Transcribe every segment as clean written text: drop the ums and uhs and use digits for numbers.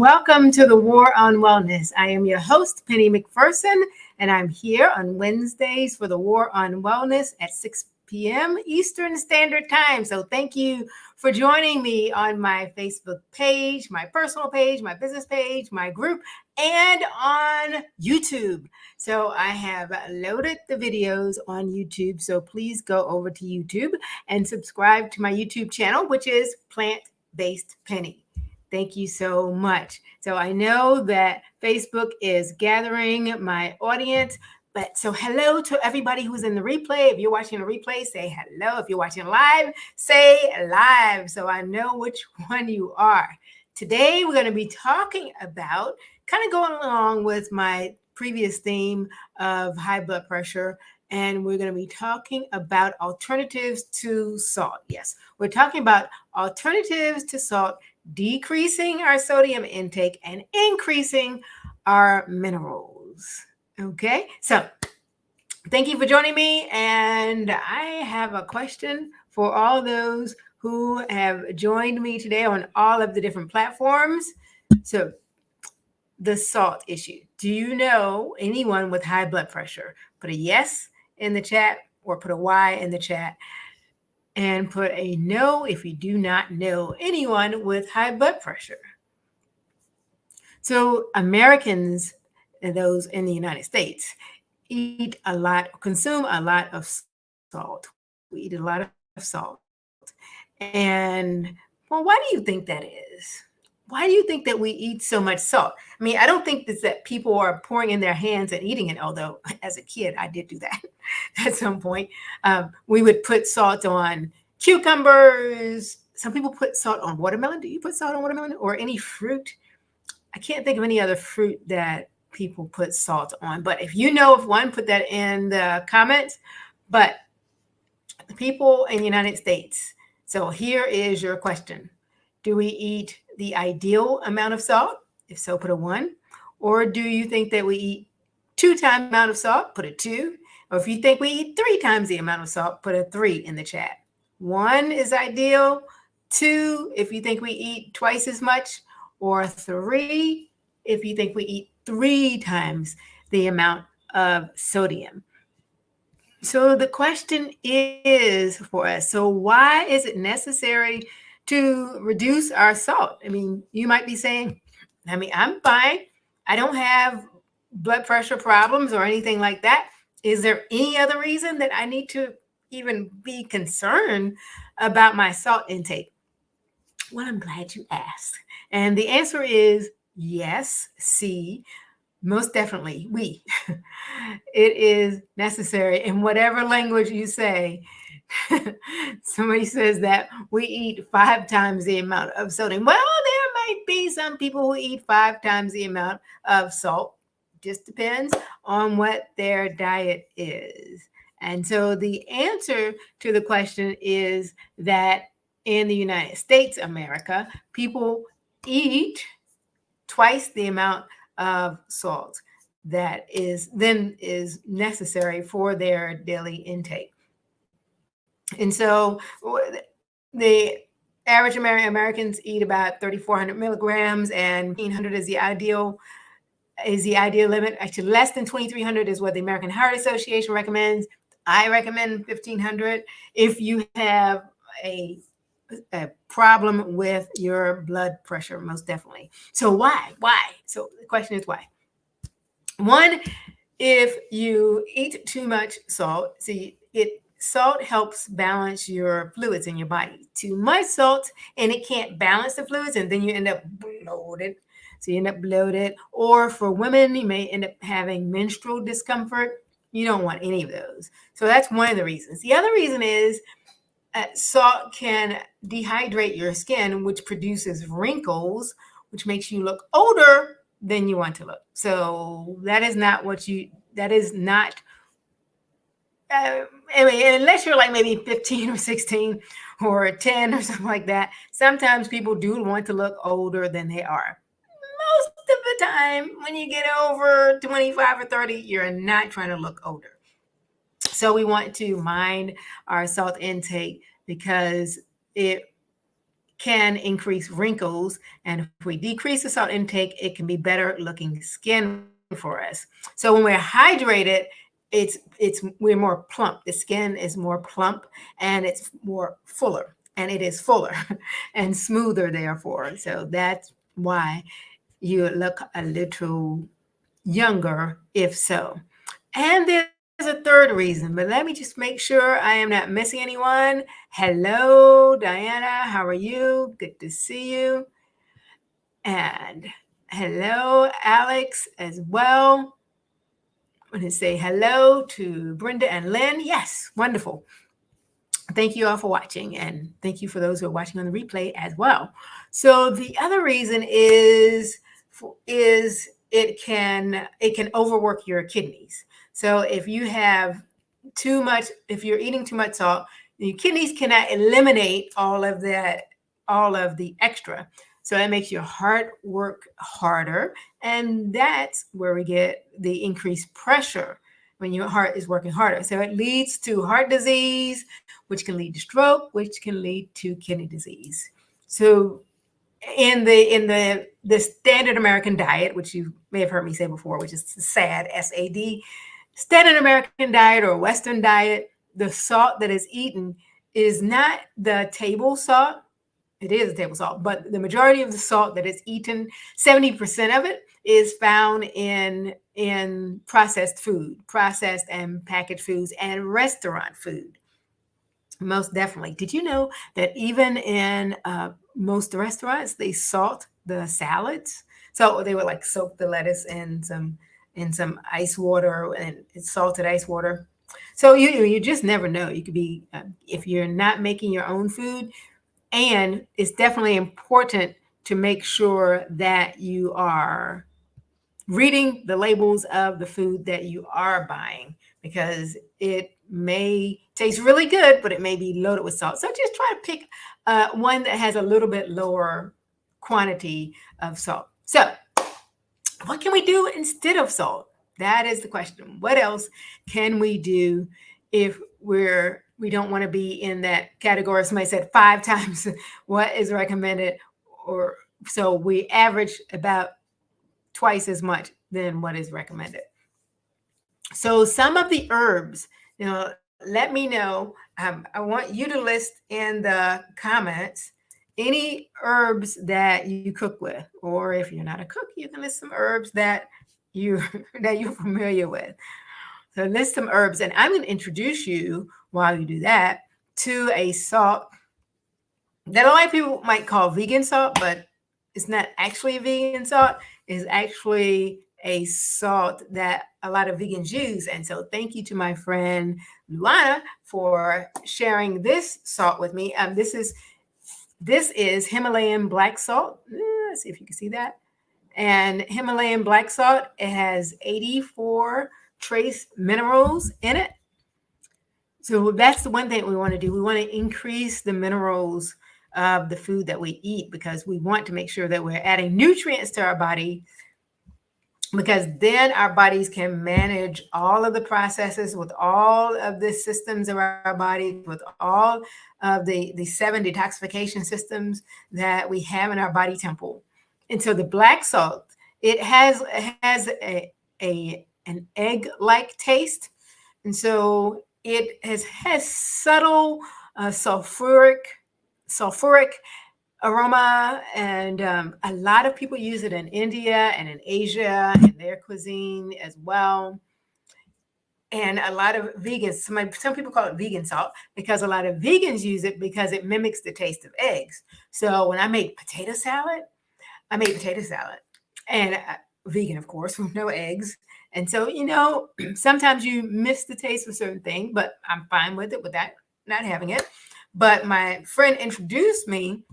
Welcome to the War on Wellness. I am your host, Penny McPherson, and I'm here on Wednesdays for the War on Wellness at 6 p.m. Eastern Standard Time. So thank you for joining me on my Facebook page, my personal page, my business page, my group, and on YouTube. So I have loaded the videos on YouTube. So please go over to YouTube and subscribe to my YouTube channel, which is Plant-Based Penny. Thank you so much. So I know that Facebook is gathering my audience, but so hello to everybody who's in the replay. If you're watching the replay, say hello. If you're watching live, say live so I know which one you are. Today, we're going to be talking about, kind of going along with my previous theme of high blood pressure, and we're going to be talking about alternatives to salt. Yes, we're talking about alternatives to salt, decreasing our sodium intake and increasing our minerals. Okay, so thank you for joining me. And I have a question for all those who have joined me today on all of the different platforms. So, the salt issue. Do you know anyone with high blood pressure? Put a yes in the chat or put a Y in the chat. And put a no if you do not know anyone with high blood pressure. So Americans, those in the United States, eat a lot, consume a lot of salt. We eat a lot of salt. And well, why do you think that is? Why do you think that we eat so much salt? I mean, I don't think it's that people are pouring in their hands and eating it, although as a kid, I did do that at some point. We would put salt on cucumbers. Some people put salt on watermelon. Do you put salt on watermelon or any fruit? I can't think of any other fruit that people put salt on. But if you know of one, put that in the comments. But the people in the United States. So here is your question. Do we eat the ideal amount of salt? If so, put a 1. Or do you think that we eat 2 times the amount of salt? Put a 2. Or if you think we eat 3 times the amount of salt, put a 3 in the chat. 1 is ideal. 2, if you think we eat twice as much. Or 3, if you think we eat 3 times the amount of sodium. So the question is for us, so why is it necessary to reduce our salt? I mean, you might be saying, I'm fine. I don't have blood pressure problems or anything like that. Is there any other reason that I need to even be concerned about my salt intake? Well, I'm glad you asked. And the answer is yes, C. Most definitely, it is necessary in whatever language you say. Somebody says that we eat 5 times the amount of sodium. Well, there might be some people who eat 5 times the amount of salt. Just depends on what their diet is. And so the answer to the question is that in the United States, America, people eat twice the amount of salt that is necessary for their daily intake. And so the average Americans eat about 3,400 milligrams, and 1,500 is the ideal limit. Actually, less than 2,300 is what the American Heart Association recommends. I recommend 1,500 if you have a problem with your blood pressure, most definitely. So why? So the question is why? 1, if you eat too much salt, salt helps balance your fluids in your body. Too much salt and it can't balance the fluids, and then you end up bloated. So you end up bloated. Or for women, you may end up having menstrual discomfort. You don't want any of those. So that's one of the reasons. The other reason is salt can dehydrate your skin, which produces wrinkles, which makes you look older than you want to look. So that is not unless you're like maybe 15 or 16 or 10 or something like that. Sometimes people do want to look older than they are. Most of the time, when you get over 25 or 30, you're not trying to look older. So we want to mind our salt intake because it can increase wrinkles. And if we decrease the salt intake, it can be better looking skin for us. So when we're hydrated, we're more plump. The skin is more plump and it's more fuller, and it is fuller and smoother, therefore. So that's why you look a little younger, if so. And there's a third reason, but let me just make sure I am not missing anyone. Hello, Diana. How are you? Good to see you. And hello, Alex, as well. I'm going to say hello to Brenda and Lynn. Yes, wonderful. Thank you all for watching, and thank you for those who are watching on the replay as well. So the other reason is it can overwork your kidneys. So if you have too much, if you're eating too much salt, your kidneys cannot eliminate all of the extra. So that makes your heart work harder, and that's where we get the increased pressure when your heart is working harder. So it leads to heart disease, which can lead to stroke, which can lead to kidney disease. So in the standard American diet, which you may have heard me say before, which is SAD, S-A-D, standard American diet or Western diet, the salt that is eaten is not the table salt. It is a table salt, but the majority of the salt that is eaten, 70% of it is found in processed food, processed and packaged foods, and restaurant food. Most definitely. Did you know that even in most restaurants, they salt the salads? So they would like soak the lettuce in some ice water, and it's salted ice water. So you just never know. You could be if you're not making your own food, and it's definitely important to make sure that you are reading the labels of the food that you are buying, because it may taste really good, but it may be loaded with salt. So just try to pick one that has a little bit lower quantity of salt. So what can we do instead of salt? That is the question. What else can we do if we don't want to be in that category? Somebody said 5 times what is recommended, or so we average about twice as much than what is recommended. So some of the herbs, let me know. I want you to list in the comments any herbs that you cook with, or if you're not a cook, you can list some herbs that you're familiar with. So list some herbs, and I'm going to introduce you while you do that to a salt that a lot of people might call vegan salt, but it's not actually vegan salt. It's actually a salt that a lot of vegans use. And so thank you to my friend Luana for sharing this salt with me. This is Himalayan black salt. Let's see if you can see that. And Himalayan black salt, it has 84 trace minerals in it. So that's the one thing we want to do. We want to increase the minerals of the food that we eat, because we want to make sure that we're adding nutrients to our body, because then our bodies can manage all of the processes with all of the systems of our body, with all of the 7 detoxification systems that we have in our body temple. And so the black salt, it has an egg-like taste. And so it has subtle sulfuric aroma, and a lot of people use it in India and in Asia in their cuisine as well. And a lot of vegans, some people call it vegan salt, because a lot of vegans use it because it mimics the taste of eggs. So when I make potato salad, and vegan, of course, with no eggs. And so, sometimes you miss the taste of certain things, but I'm fine with it, with that, not having it. But my friend introduced me.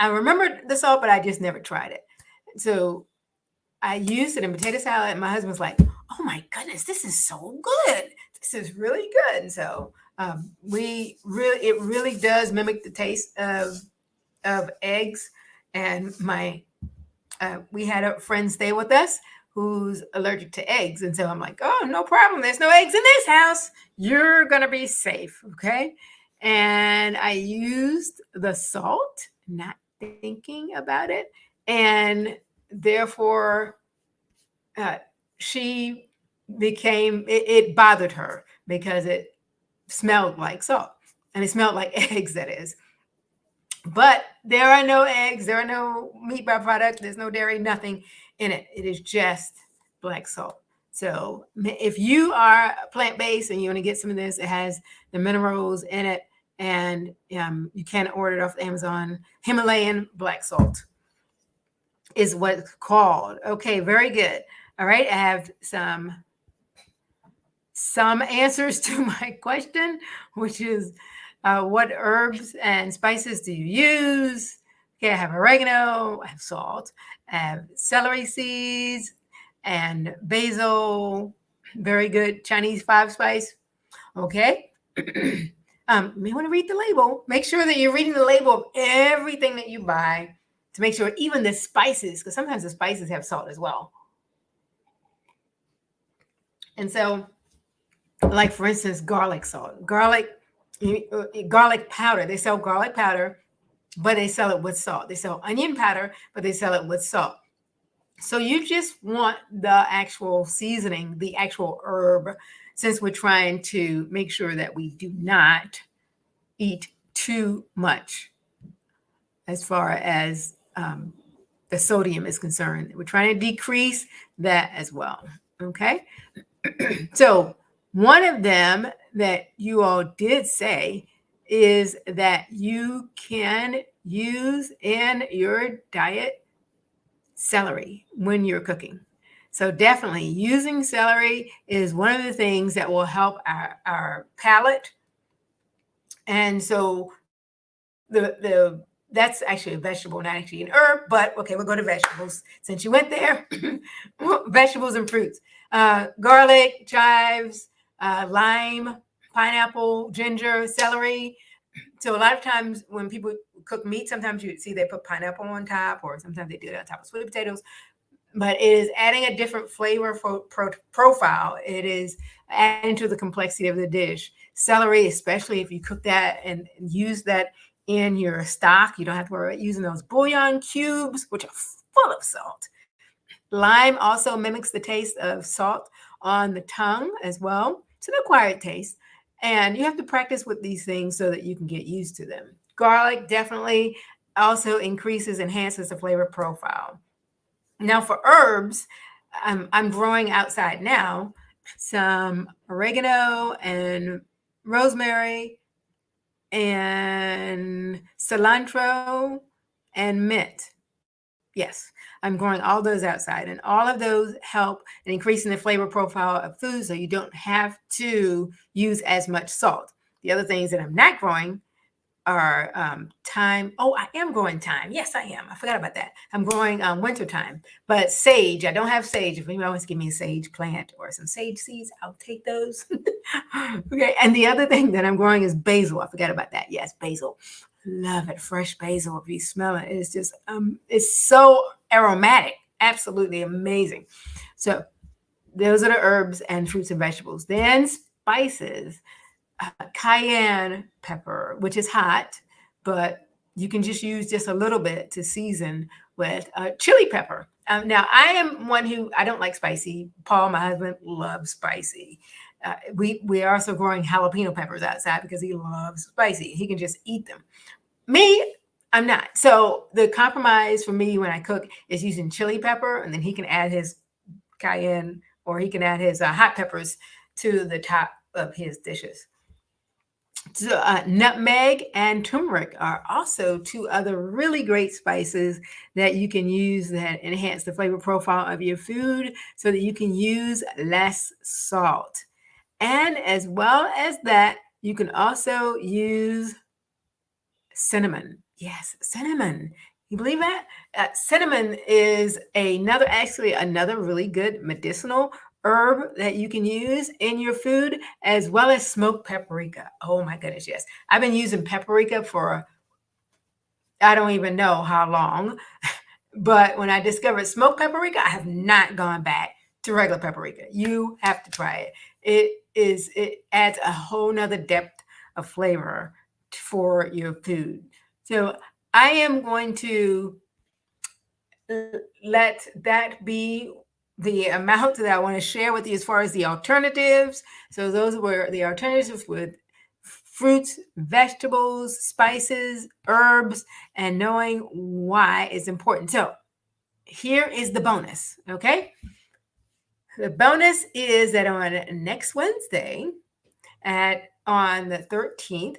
I remember the salt, but I just never tried it. So I used it in potato salad, and my husband was like, "Oh my goodness, this is so good! This is really good." And so it really does mimic the taste of eggs. And we had a friend stay with us who's allergic to eggs, and so I'm like, "Oh, no problem. There's no eggs in this house. You're gonna be safe, okay?" and I used the salt, not thinking about it. And therefore, uh, she it bothered her because it smelled like salt and it smelled like eggs, that is. But there are no eggs, there are no meat byproducts, there's no dairy, nothing in it. It is just black salt. So if you are plant-based and you want to get some of this, it has the minerals in it, and you can order it off Amazon. Himalayan black salt is what it's called. Okay, very good. All right, I have some answers to my question, which is what herbs and spices do you use? Okay, I have oregano, I have salt, I have celery seeds, and basil. Very good Chinese 5-spice. Okay. You may want to read the label. Make sure that you're reading the label of everything that you buy to make sure, even the spices, because sometimes the spices have salt as well. And so, like for instance, garlic salt, garlic powder. They sell garlic powder, but they sell it with salt. They sell onion powder, but they sell it with salt. So you just want the actual seasoning, the actual herb, since we're trying to make sure that we do not eat too much as far as the sodium is concerned. We're trying to decrease that as well. Okay. So one of them that you all did say is that you can use in your diet celery when you're cooking. So definitely using celery is one of the things that will help our palate. And so the that's actually a vegetable, not actually an herb, but okay, we'll go to vegetables since you went there. Vegetables and fruits. Garlic, chives, lime, pineapple, ginger, celery. So a lot of times when people cook meat, sometimes you see they put pineapple on top, or sometimes they do it on top of sweet potatoes. But it is adding a different flavor profile. It is adding to the complexity of the dish. Celery, especially if you cook that and use that in your stock, you don't have to worry about using those bouillon cubes, which are full of salt. Lime also mimics the taste of salt on the tongue as well. It's an acquired taste. And you have to practice with these things so that you can get used to them. Garlic definitely also enhances the flavor profile. Now for herbs, I'm growing outside now some oregano and rosemary and cilantro and mint. Yes, I'm growing all those outside, and all of those help in increasing the flavor profile of food so you don't have to use as much salt. The other things that I'm not growing are thyme. Oh, I am growing thyme. Yes, I am. I forgot about that. I'm growing winter thyme, but sage. I don't have sage. If anyone wants to give me a sage plant or some sage seeds, I'll take those. Okay. And the other thing that I'm growing is basil. I forgot about that. Yes, basil. Love it. Fresh basil. If you smell it, it's just it's so aromatic. Absolutely amazing. So those are the herbs and fruits and vegetables. Then spices. Cayenne pepper, which is hot, but you can just use just a little bit to season with chili pepper. Now, I am one who I don't like spicy. Paul, my husband, loves spicy. We are also growing jalapeno peppers outside because he loves spicy. He can just eat them. Me, I'm not. So the compromise for me when I cook is using chili pepper, and then he can add his cayenne or he can add his hot peppers to the top of his dishes. So, nutmeg and turmeric are also two other really great spices that you can use that enhance the flavor profile of your food so that you can use less salt. And as well as that, you can also use cinnamon. Yes, cinnamon. You believe that? Cinnamon is actually another really good medicinal herb that you can use in your food, as well as smoked paprika. Oh my goodness, yes. I've been using paprika for I don't even know how long, but when I discovered smoked paprika, I have not gone back to regular paprika. You have to try it. It adds a whole nother depth of flavor for your food. So I am going to let that be the amount that I want to share with you as far as the alternatives. So those were the alternatives with fruits, vegetables, spices, herbs, and knowing why is important. So here is the bonus, okay? The bonus is that on next Wednesday on the 13th,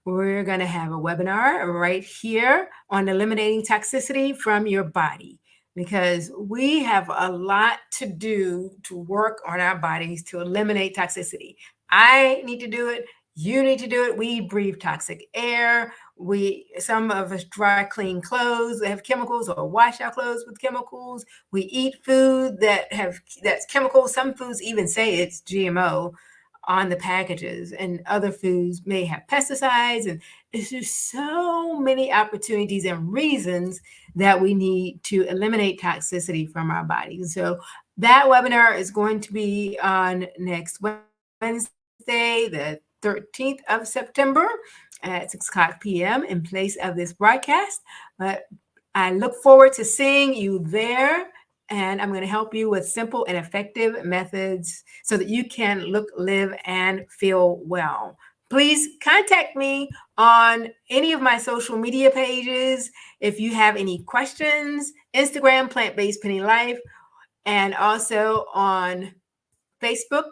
we're going to have a webinar right here on eliminating toxicity from your body, because we have a lot to do to work on our bodies to eliminate toxicity. I need to do it. You need to do it. We breathe toxic air. Some of us dry clean clothes that have chemicals, or wash our clothes with chemicals. We eat food that's chemicals. Some foods even say it's GMO on the packages, and other foods may have pesticides, and it's just so many opportunities and reasons that we need to eliminate toxicity from our bodies. So that webinar is going to be on next Wednesday, the 13th of September at 6:00 p.m. in place of this broadcast. But I look forward to seeing you there, and I'm going to help you with simple and effective methods so that you can look, live, and feel well. Please contact me on any of my social media pages if you have any questions. Instagram, Plant-Based Penny Life, and also on Facebook,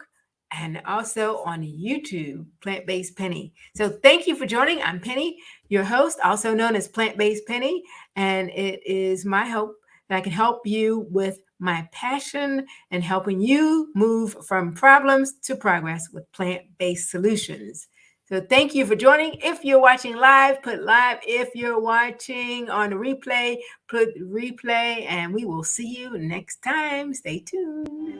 and also on YouTube, Plant-Based Penny. So thank you for joining. I'm Penny, your host, also known as Plant-Based Penny, and it is my hope that I can help you with my passion and helping you move from problems to progress with plant-based solutions. So thank you for joining. If you're watching live, put live. If you're watching on replay, put replay, and we will see you next time. Stay tuned.